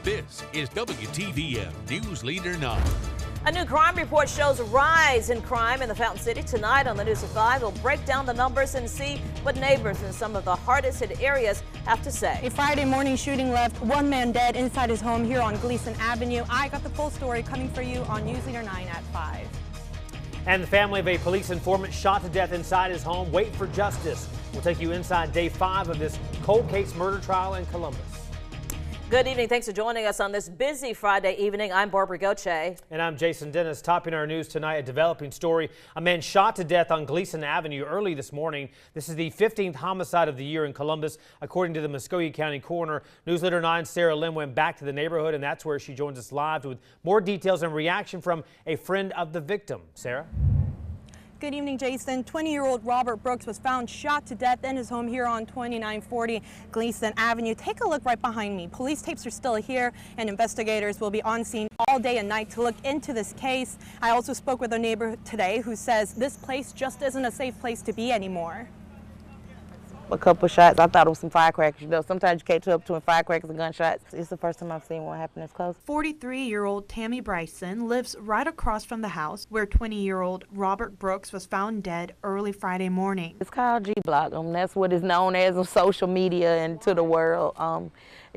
This is WTVM News Leader 9. A new crime report shows a rise in crime in the Fountain City. Tonight on the News at 5, we'll break down the numbers and see what neighbors in some of the hardest hit areas have to say. A Friday morning shooting left one man dead inside his home here on Gleason Avenue. I got the full story coming for you on News Leader 9 at 5. And the family of a police informant shot to death inside his home. Wait for justice. We'll take you inside day 5 of this cold case murder trial in Columbus. Good evening. Thanks for joining us on this busy Friday evening. I'm Barbara Goche. And I'm Jason Dennis. Topping our news tonight, a developing story. A man shot to death on Gleason Avenue early this morning. This is the 15th homicide of the year in Columbus, according to the Muskogee County coroner. News Leader 9 Sarah Lim went back to the neighborhood, and that's where she joins us live with more details and reaction from a friend of the victim. Sarah? Good evening, Jason. 20-year-old Robert Brooks was found shot to death in his home here on 2940 Gleason Avenue. Take a look right behind me. Police tapes are still here, and investigators will be on scene all day and night to look into this case. I also spoke with a neighbor today who says this place just isn't a safe place to be anymore. A couple shots. I thought it was some firecrackers. You know, sometimes you can't tell between firecrackers and gunshots. It's the first time I've seen one happen this close. 43-year-old Tammy Bryson lives right across from the house where 20-year-old Robert Brooks was found dead early Friday morning. It's called G Block. That's what it's known as on social media and to the world.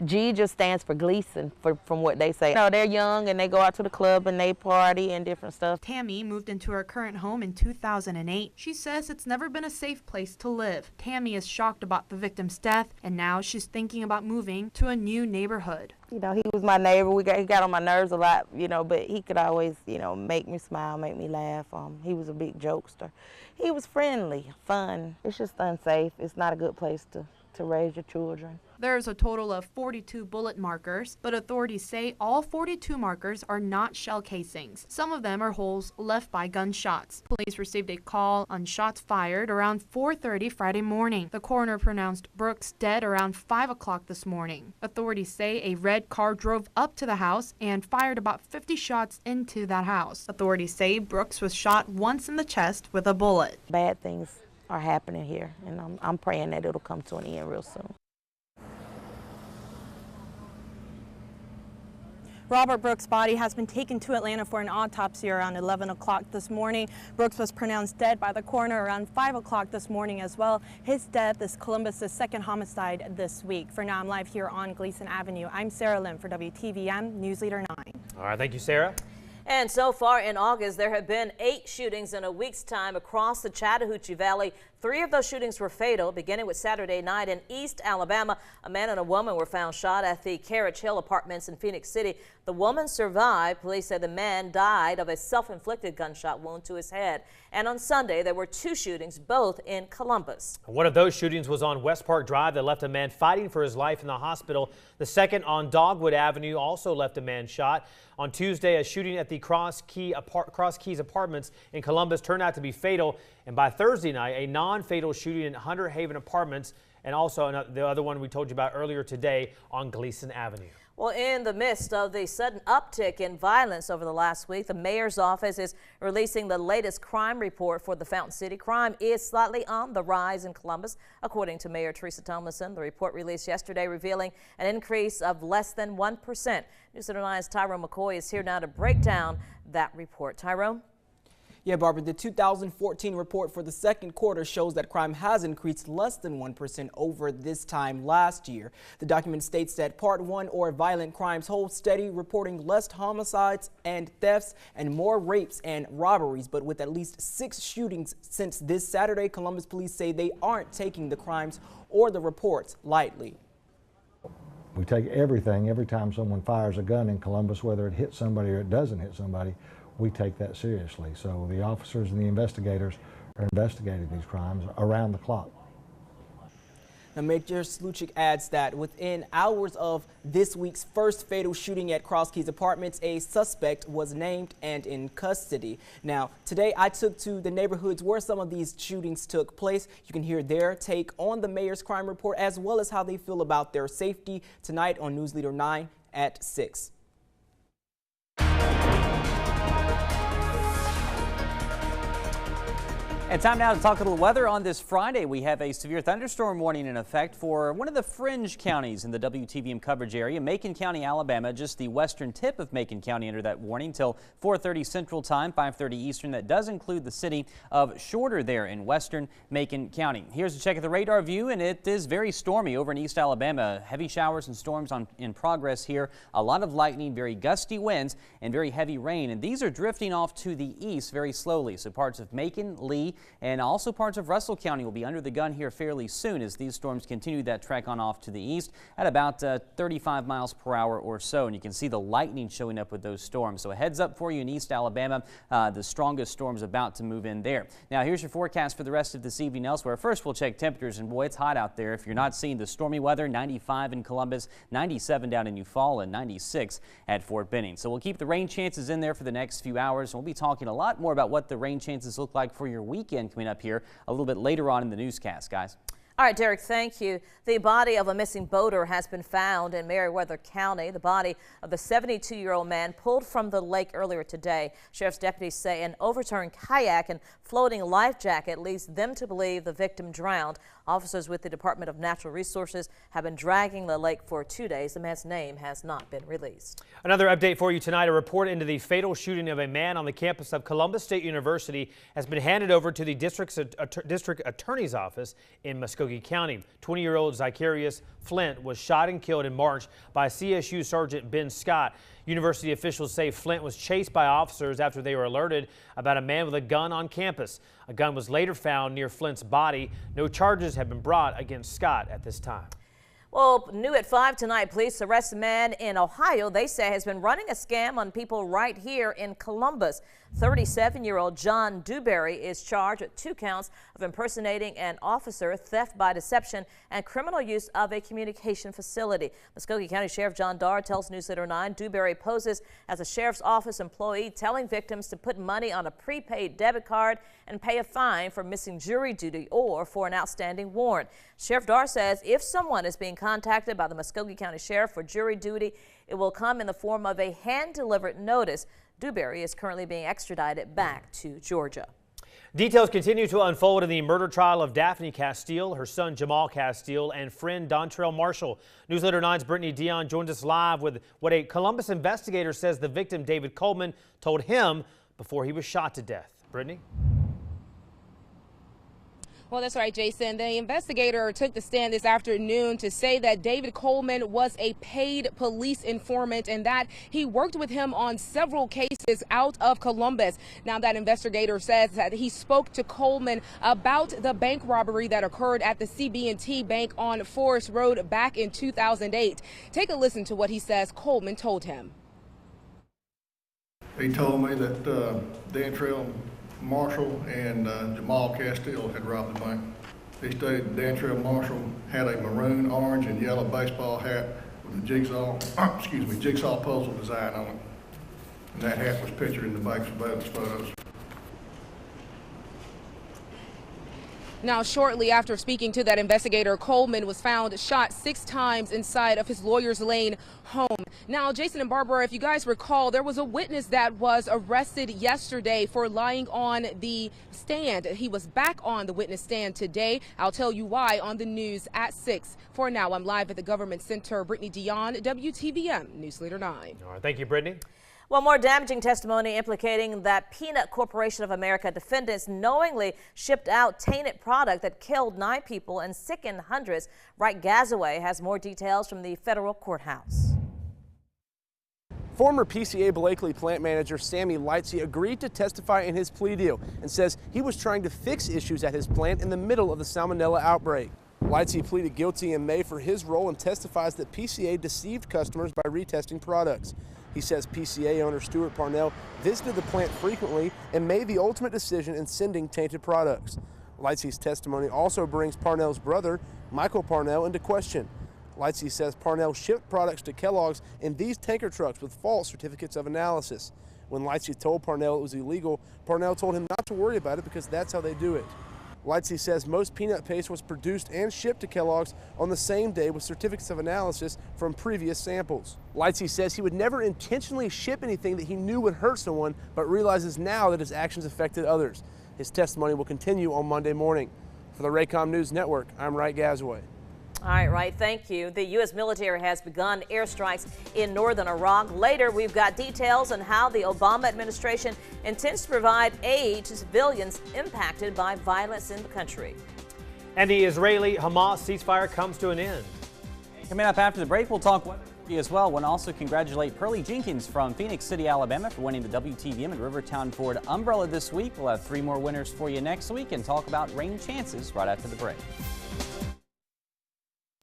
G just stands for Gleason, from what they say. You know, they're young and they go out to the club and they party and different stuff. Tammy moved into her current home in 2008. She says it's never been a safe place to live. Tammy is shocked about the victim's death, and now she's thinking about moving to a new neighborhood. You know, he was my neighbor. He got on my nerves a lot, you know, but he could always, you know, make me smile, make me laugh. He was a big jokester. He was friendly, fun. It's just unsafe. It's not a good place to raise your children. There's a total of 42 bullet markers, but authorities say all 42 markers are not shell casings. Some of them are holes left by gunshots. Police received a call on shots fired around 4:30 Friday morning. The coroner pronounced Brooks dead around 5 o'clock this morning. Authorities say a red car drove up to the house and fired about 50 shots into that house. Authorities say Brooks was shot once in the chest with a bullet. Bad things are happening here, and I'm praying that it'll come to an end real soon. Robert Brooks' body has been taken to Atlanta for an autopsy around 11 o'clock this morning. Brooks was pronounced dead by the coroner around 5 o'clock this morning as well. His death is Columbus' second homicide this week. For now, I'm live here on Gleason Avenue. I'm Sarah Lim for WTVM News Leader 9. All right, thank you, Sarah. And so far in August, there have been 8 shootings in a week's time across the Chattahoochee Valley. 3 of those shootings were fatal, beginning with Saturday night in East Alabama. A man and a woman were found shot at the Carriage Hill Apartments in Phoenix City. The woman survived. Police said the man died of a self-inflicted gunshot wound to his head. And on Sunday, there were 2 shootings, both in Columbus. One of those shootings was on West Park Drive that left a man fighting for his life in the hospital. The second on Dogwood Avenue also left a man shot. On Tuesday, a shooting at the Cross Keys Apartments in Columbus turned out to be fatal. And by Thursday night, a non-fatal shooting in Hunter Haven Apartments, and also the other one we told you about earlier today on Gleason Avenue. Well, in the midst of the sudden uptick in violence over the last week, the mayor's office is releasing the latest crime report for the Fountain City. Crime is slightly on the rise in Columbus, according to Mayor Teresa Tomlinson. The report released yesterday revealing an increase of less than 1%. News Center 9's Tyrone McCoy is here now to break down that report. Tyrone? Yeah, Barbara, the 2014 report for the second quarter shows that crime has increased less than 1% over this time last year. The document states that Part 1 or violent crimes hold steady, reporting less homicides and thefts and more rapes and robberies. But with at least 6 shootings since this Saturday, Columbus police say they aren't taking the crimes or the reports lightly. We take everything every time someone fires a gun in Columbus, whether it hits somebody or it doesn't hit somebody. We take that seriously. So the officers and the investigators are investigating these crimes around the clock. Now, Major Sluchik adds that within hours of this week's first fatal shooting at Cross Keys Apartments, a suspect was named and in custody. Now, today I took to the neighborhoods where some of these shootings took place. You can hear their take on the mayor's crime report as well as how they feel about their safety tonight on News Leader 9 at 6. And time now to talk a little weather on this Friday. We have a severe thunderstorm warning in effect for one of the fringe counties in the WTVM coverage area. Macon County, Alabama, just the western tip of Macon County under that warning till 4:30 Central Time, 5:30 Eastern. That does include the city of Shorter there in western Macon County. Here's a check of the radar view, and it is very stormy over in East Alabama. Heavy showers and storms in progress here. A lot of lightning, very gusty winds, and very heavy rain. And these are drifting off to the east very slowly. So parts of Macon, Lee, and also parts of Russell County will be under the gun here fairly soon as these storms continue that trek on off to the east at about 35 miles per hour or so. And you can see the lightning showing up with those storms. So a heads up for you in East Alabama. The strongest storms about to move in there. Now here's your forecast for the rest of this evening elsewhere. First we'll check temperatures, and boy, it's hot out there. If you're not seeing the stormy weather, 95 in Columbus, 97 down in Eufaula, and 96 at Fort Benning. So we'll keep the rain chances in there for the next few hours. We'll be talking a lot more about what the rain chances look like for your weekend coming up here a little bit later on in the newscast, guys. All right, Derek, thank you. The body of a missing boater has been found in Meriwether County. The body of the 72-year-old man pulled from the lake earlier today. Sheriff's deputies say an overturned kayak and floating life jacket leads them to believe the victim drowned. Officers with the Department of Natural Resources have been dragging the lake for 2 days. The man's name has not been released. Another update for you tonight. A report into the fatal shooting of a man on the campus of Columbus State University has been handed over to the district attorney's office in Muskogee County. 20-year-old Zacharias Flint was shot and killed in March by CSU Sergeant Ben Scott. University officials say Flint was chased by officers after they were alerted about a man with a gun on campus. A gun was later found near Flint's body. No charges have been brought against Scott at this time. Well, new at 5 tonight, police arrest a man in Ohio they say has been running a scam on people right here in Columbus. 37-year-old John Dewberry is charged with 2 counts of impersonating an officer, theft by deception, and criminal use of a communication facility. Muskogee County Sheriff John Darr tells Newsletter 9 Dewberry poses as a sheriff's office employee, telling victims to put money on a prepaid debit card and pay a fine for missing jury duty or for an outstanding warrant. Sheriff Darr says if someone is being contacted by the Muskogee County Sheriff for jury duty, it will come in the form of a hand-delivered notice. Dewberry is currently being extradited back to Georgia. Details continue to unfold in the murder trial of Daphne Castile, her son Jamal Castile, and friend Dontrell Marshall. Newsletter 9's Brittany Dion joins us live with what a Columbus investigator says the victim, David Coleman, told him before he was shot to death. Brittany? Well, that's right, Jason. The investigator took the stand this afternoon to say that David Coleman was a paid police informant and that he worked with him on several cases out of Columbus. Now, that investigator says that he spoke to Coleman about the bank robbery that occurred at the CB&T Bank on Forest Road back in 2008. Take a listen to what he says Coleman told him. He told me that Dontrell Marshall and Jamal Castile had robbed the bank. He stated Dontrell Marshall had a maroon, orange, and yellow baseball hat with a jigsaw puzzle design on it. And that hat was pictured in the bank surveillance photos. Now, shortly after speaking to that investigator, Coleman was found shot 6 times inside of his Lawyers Lane home. Now, Jason and Barbara, if you guys recall, there was a witness that was arrested yesterday for lying on the stand. He was back on the witness stand today. I'll tell you why on the news at 6. For now, I'm live at the Government Center. Brittany Dion, WTVM News Leader 9. All right, thank you, Brittany. Well, more damaging testimony implicating that Peanut Corporation of America defendants knowingly shipped out tainted product that killed 9 people and sickened hundreds. Wright Gazaway has more details from the federal courthouse. Former PCA Blakely plant manager Sammy Lightsey agreed to testify in his plea deal and says he was trying to fix issues at his plant in the middle of the salmonella outbreak. Lightsey pleaded guilty in May for his role and testifies that PCA deceived customers by retesting products. He says PCA owner Stuart Parnell visited the plant frequently and made the ultimate decision in sending tainted products. Lightsey's testimony also brings Parnell's brother, Michael Parnell, into question. Lightsey says Parnell shipped products to Kellogg's in these tanker trucks with false certificates of analysis. When Lightsey told Parnell it was illegal, Parnell told him not to worry about it because that's how they do it. Lightsey says most peanut paste was produced and shipped to Kellogg's on the same day with certificates of analysis from from previous samples. Lightsey says he would never intentionally ship anything that he knew would hurt someone, but realizes now that his actions affected others. His testimony will continue on Monday morning. For the Raycom News Network, I'm Wright Gazaway. All right, right. Thank you. The U.S. military has begun airstrikes in northern Iraq. Later, we've got details on how the Obama administration intends to provide aid to civilians impacted by violence in the country. And the Israeli-Hamas ceasefire comes to an end. Coming up after the break, we'll talk weather as well. We'll also congratulate Pearlie Jenkins from Phoenix City, Alabama for winning the WTVM and Rivertown Ford Umbrella this week. We'll have 3 more winners for you next week and talk about rain chances right after the break.